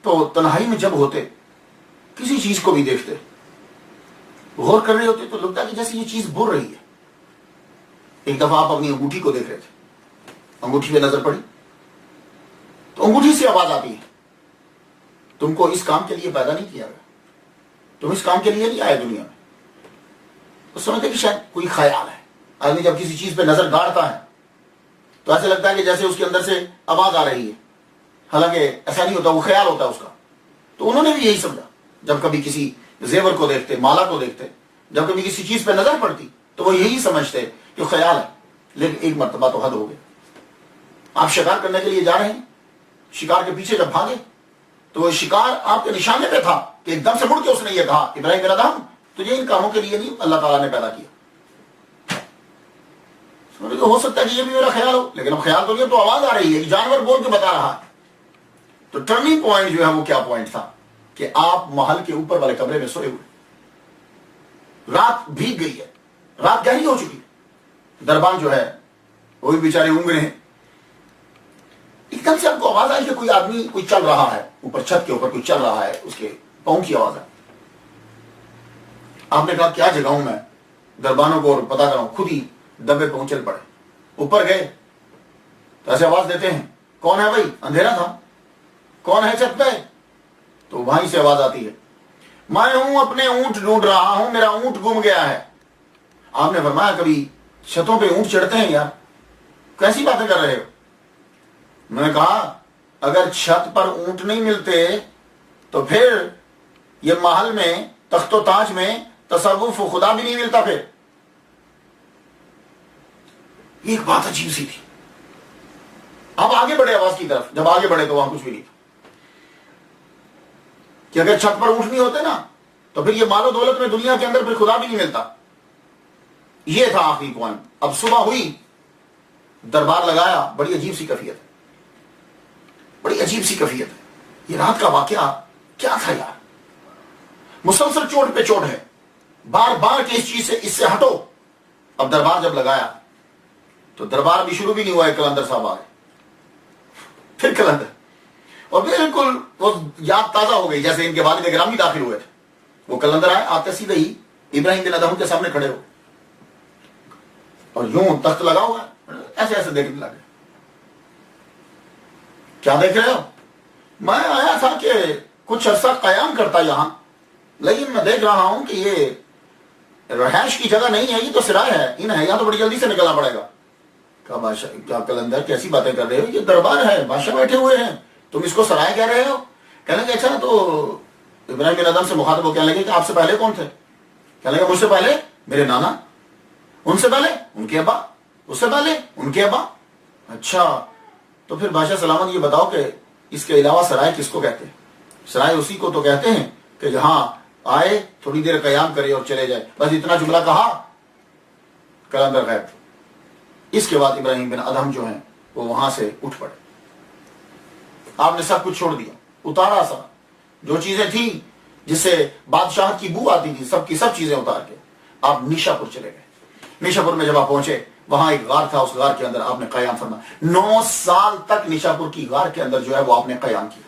تو تنہائی میں جب ہوتے کسی چیز کو بھی دیکھتے, غور کر رہے ہوتے تو لگتا کہ جیسے یہ چیز بول رہی ہے. ایک دفعہ آپ اپنی انگوٹھی کو دیکھ رہے تھے, انگوٹھی پہ نظر پڑی تو انگوٹھی سے آواز آتی ہے, تم کو اس کام کے لیے پیدا نہیں کیا گیا, تم اس کام کے لیے نہیں آئے دنیا میں. تو سمجھتے کہ شاید کوئی خیال ہے. آدمی جب کسی چیز پہ نظر گاڑتا ہے تو ایسے لگتا ہے کہ جیسے اس کے اندر سے آواز آ رہی ہے, حالانکہ ایسا نہیں ہوتا, وہ خیال ہوتا ہے اس کا. تو انہوں نے بھی یہی سمجھا, جب کبھی کسی زیور کو دیکھتے, مالا کو دیکھتے, جب کبھی کسی چیز پہ نظر پڑتی تو وہ یہی سمجھتے کہ خیال ہے. لیکن ایک مرتبہ تو حد ہو گیا. آپ شکار کرنے کے لیے جا رہے ہیں, شکار کے پیچھے جب بھاگے تو وہ شکار آپ کے نشانے پہ تھا کہ ایک دم سے مڑ کے اس نے یہ کہا, ابراہیم بن ادہم تجھے ان کاموں کے لیے نہیں اللہ تعالیٰ نے پیدا کیا. ہو سکتا ہے کہ یہ بھی میرا خیال ہو, لیکن اب خیال تو نہیں, تو آواز آ رہی ہے, جانور بول کے بتا رہا ہے. تو ٹرننگ پوائنٹ جو ہے وہ کیا پوائنٹ تھا کہ آپ محل کے اوپر والے کمرے میں سوئے ہوئے, رات بھیگ گئی ہے, رات گہری ہو چکی, دربان جو ہے وہ بھی بیچارے اونگ رہے ہیں. ایک دم سے آپ کو آواز آئی کہ کوئی آدمی کوئی چل رہا ہے, اوپر چھت کے اوپر کوئی چل رہا ہے, اس کے پاؤں کی آواز ہے. آپ نے کہا کیا جگہ ہوں میں, دربانوں کو اور پتا کروں, خود ہی دبے پہنچل پڑے, اوپر گئے تو ایسے آواز دیتے ہیں, کون ہے بھائی, اندھیرا تھا, کون ہے چھت پہ, تو وہیں سے آواز آتی ہے, میں ہوں اپنے اونٹ ڈھونڈ رہا ہوں, میرا اونٹ گم گیا ہے. آپ نے فرمایا کبھی چھتوں پہ اونٹ چڑھتے ہیں یار, کیسی باتیں کر رہے ہو. میں نے کہا اگر چھت پر اونٹ نہیں ملتے تو پھر یہ محل میں تخت و تاج میں تصوف و خدا بھی نہیں ملتا. پھر ایک بات عجیب سی تھی. اب آگے بڑھے آواز کی طرف, جب آگے بڑھے تو وہاں کچھ بھی نہیں تھا, کہ اگر چھت پر اونٹ نہیں ہوتے نا تو پھر یہ مال و دولت میں دنیا کے اندر پھر خدا بھی نہیں ملتا. یہ تھا آخری پوائنٹ. اب صبح ہوئی, دربار لگایا, بڑی عجیب سی کیفیت ہے, بڑی عجیب سی کیفیت ہے. یہ رات کا واقعہ کیا تھا یار, مسلسل چوٹ پہ چوٹ ہے, بار بار کہ اس چیز سے, اس سے ہٹو. اب دربار جب لگایا تو دربار بھی شروع بھی نہیں ہوا ہے, کلندر صاحب آ گئے, پھر کلندر, اور بالکل وہ یاد تازہ ہو گئی جیسے ان کے والد گرامی داخل ہوئے تھے. وہ کلندر آئے, آتے سیدھے ہی ابراہیم بن ادہم کے سامنے کھڑے ہو اور یوں تخت لگا ہوا ہے, ایسے ایسے دیکھنے لگے. کیا دیکھ رہے ہو؟ میں آیا تھا کہ کچھ عرصہ قیام کرتا یہاں, لیکن میں دیکھ رہا ہوں کہ یہ رہائش کی جگہ نہیں ہے, یہ تو سرائے ہے, ان ہے یہاں تو بڑی جلدی سے نکلنا پڑے گا. کہا بادشاہ, کیا کلندر کیسی باتیں کر رہے ہو, یہ دربار ہے, بادشاہ بیٹھے ہوئے ہیں, تم اس کو سرائے کہہ رہے ہو. کہنے لگے اچھا, تو ابراہیم بن ادہم سے مخاطب ہو کہنے لگے کہ آپ سے پہلے کون تھے؟ کہنے لگے مجھ سے پہلے میرے نانا, ان سے پہلے ان کے ابا, اس سے پہلے ان کے ابا. اچھا, تو پھر بادشاہ سلامت یہ بتاؤ کہ اس کے علاوہ سرائے کس کو کہتے ہیں؟ سرائے اسی کو تو کہتے ہیں کہ جہاں آئے تھوڑی دیر قیام کرے اور چلے جائے. بس اتنا جملہ کہا, کلندر غائب. اس کے بعد ابراہیم بن ادہم جو ہیں وہ وہاں سے اٹھ پڑے. آپ نے سب کچھ چھوڑ دیا, اتارا سا, جو چیزیں تھیں جس سے بادشاہ کی بو آتی تھی سب کی سب چیزیں اتار کے آپ نیشا پور چلے گئے. نیشا پور میں جب آپ پہنچے, وہاں ایک غار تھا, اس غار کے اندر آپ نے قیام فرمایا. 9 سال تک نیشا پور کی غار کے اندر جو ہے وہ آپ نے قیام کیا.